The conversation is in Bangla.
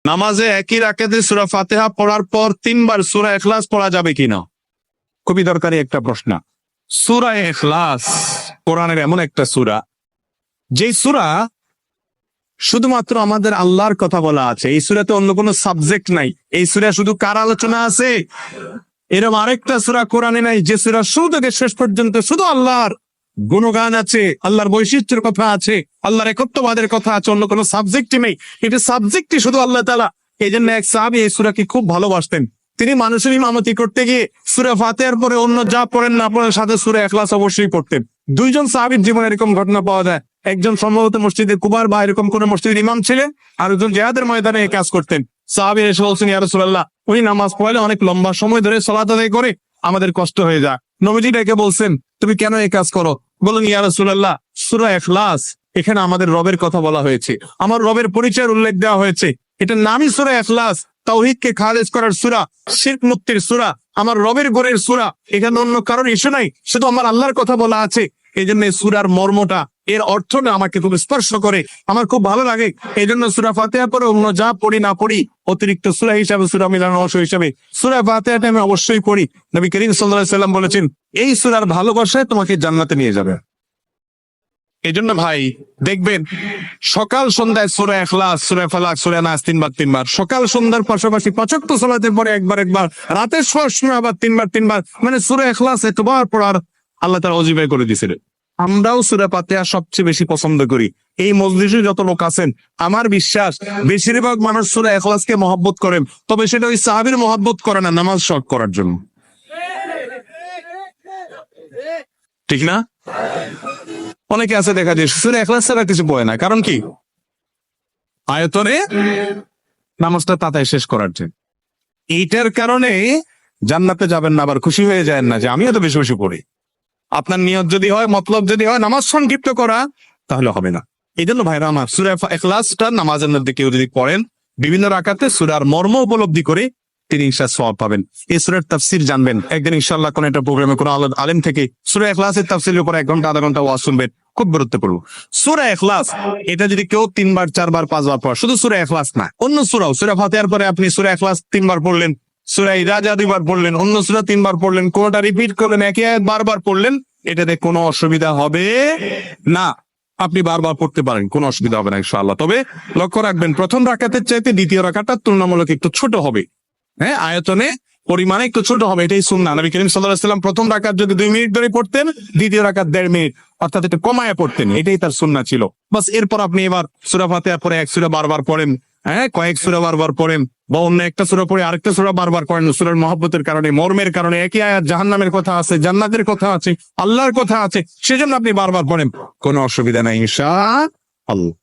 নামাজে একই রাকাতে সূরা ফাতিহা পড়ার পর 3বার সূরা ইখলাস পড়া যাবে কিনা? খুবই দরকারি একটা প্রশ্ন। সূরা ইখলাস কোরআনের এমন একটা সূরা, যেই সূরা শুধুমাত্র আমাদের আল্লাহর কথা বলা আছে। এই সূরাতে অন্য কোনো সাবজেক্ট নাই। এই সূরা শুধু কার আলোচনা আছে? এরকম আরেকটা সূরা কোরআনে নাই যে সূরা শুরু থেকে শেষ পর্যন্ত শুধু আল্লাহর গুণগান আছে, আল্লাহর বৈশিষ্ট্যের কথা আছে, আল্লাহর একত্ববাদের কথা আছে, অন্য কোনো সাবজেক্টই নেই। এটা সাবজেক্টই শুধু আল্লাহ তাআলা। এই জন্য এক সাহাবী এই সূরাকে খুব ভালোবাসতেন। তিনি মানুষের ইমামতি করতে গিয়ে সূরা ফাতিহার পরে অন্য যা পড়েন না পড়েন সাথে সূরা ইখলাস অবশ্যই পড়তেন। দুইজন সাহাবীর জীবনে এরকম ঘটনা পাওয়া যায়। একজন সম্ভবত মসজিদে কুবার বা এরকম কোন মসজিদের ইমাম ছিলেন, আর একজন জিহাদের ময়দানে এই কাজ করতেন। সাহাবী এসে বলছেন, ইয়া রাসূলুল্লাহ, উনি নামাজ পড়লে অনেক লম্বা সময় ধরে সালাত আদায় করে, আমাদের কষ্ট হয়ে যায়। নবীজি ডেকে বলছেন, তুমি কেন এই কাজ করো? বলুন, ইয়া রাসূলুল্লাহ, সূরা ইখলাস এখানে আমাদের রবের কথা বলা হয়েছে, আমার রবের পরিচয়ের উল্লেখ দেওয়া হয়েছে। এটার নামই সূরা ইখলাস, তাওহীদকে খালেজ করার সূরা, শিরক মুক্তির সূরা, আমার রবের ঘরের সূরা। এখানে অন্য কারোর ইস্যু নাই, শুধু আমার আল্লাহর কথা বলা আছে। এই জন্য সূরার মর্মটা, এর অর্থটা আমাকে খুব স্পর্শ করে, আমার খুব ভালো লাগে। এই জন্য সূরা ফাতিহা পরে অন্য যা পড়ি না পড়ি, অতিরিক্ত সূরা হিসাবে, সূরা মিলানোর অংশ হিসাবে সূরা ফাতিহাটা আমি অবশ্যই পড়ি। নবী করিম সাল্লাল্লাহু আলাইহি সাল্লাম বলেছেন, এই সূরার ভালোবাসায় তোমাকে জান্নাতে নিয়ে যাবে। এই জন্য ভাই দেখবেন সকাল সন্ধ্যায় সূরা ইখলাস, সূরা ফালাক, সূরা নাস 3বার, সকাল সন্ধ্যার পাশাপাশি 5 ওয়াক্ত সালাতের পরে একবার, রাতের সময় আবার 3বার, মানে সূরা ইখলাস এতবার পড়ার আল্লাহ তাআলা ওয়াজিব করে দিয়েছিলেন। আমরাও সূরা ফাতিহা সবচেয়ে বেশি পছন্দ করি। এই মজলিসে যত লোক আছেন, আমার বিশ্বাস বেশিরভাগ মানুষ সূরা ইখলাসকে মহব্বত করেন, তবে সেটা ওই সাহাবীর মহব্বত করে না, নামাজ শখ করার জন্য। ঠিক না? অনেকে আছে দেখা যায় সূরা ইখলাস ছাড়া কিছু পড়ে না। কারণ কি? আয়তনে নামাজটা তাড়াতাড়ি শেষ করার জন্য। এইটার কারণে জান্নাতে যাবেন না, আবার খুশি হয়ে যায় না যে আমিও তো বেশি বেশি পড়ি। আপনার নিয়ত যদি হয়, মতলব যদি হয় নামাজ সংক্ষিপ্ত করা, তাহলে হবে না। এই জন্য ভাইরা আমার, সূরা ইখলাসটা নামাজের মধ্যে কেউ যদি পড়েন, বিভিন্ন রাকাতে সূরার মর্ম উপলব্ধি করে তিনি ইনশাআল্লাহ সওয়াব পাবেন। এই সূরার তাফসীর জানবেন। একদিন ইনশাআল্লাহ কোন একটা প্রোগ্রামে কোন আলেম থেকে সূরা ইখলাসের তাফসীরের উপর 1 ঘন্টা আধা ঘন্টা ওয়াজ শুনবেন, খুব গুরুত্বপূর্ণ। সূরা ইখলাস এটা যদি কেউ 3বার 4বার 5বার পড়ে, শুধু সূরা ইখলাস না, অন্য সূরাও, সূরা ফাতিহার পরে আপনি সূরা ইখলাস 3বার পড়লেন, সূরা ইরাজা 2বার পড়লেন, অন্য সূরা 3বার পড়লেন, কোনটা রিপিট করলেন, একই আয়াত বারবার পড়লেন, এটাতে কোনো অসুবিধা হবে না। আপনি বারবার পড়তে পারেন, কোনো অসুবিধা হবে না ইনশাআল্লাহ। তবে লক্ষ্য রাখবেন, প্রথম রাকাতের চাইতে দ্বিতীয় রাকাতটা তুলনামূলক একটু ছোট হবে। হ্যাঁ, আয়তনে পরিমাণে একটু ছোট হবে, এটাই সুন্নাহ। নবী করিম সাল্লাল্লাহু আলাইহি ওয়াসাল্লাম প্রথম রাকাত যদি 2 মিনিট ধরে পড়তেন, দ্বিতীয় রাকাত 1.5 মিনিট, অর্থাৎ একটু কমায় পড়তেন, এটাই তার সুন্নাহ ছিল। বাস এরপর আপনি এবার সূরা ফাতিহা পরে এক সূরা বারবার পড়েন, হ্যাঁ, কয়েক সূরা বারবার পড়েন, বা অন্য একটা সূরা পড়ে আরেকটা সূরা বারবার পড়েন। সূরার মহব্বতের কারণে, মর্মের কারণে, একই আয়াত জাহান্নামের কথা আছে, জান্নাতের কথা আছে, আল্লাহর কথা আছে, সেজন্য আপনি বারবার পড়েন, কোনো অসুবিধা নাই ইনশাআল্লাহ।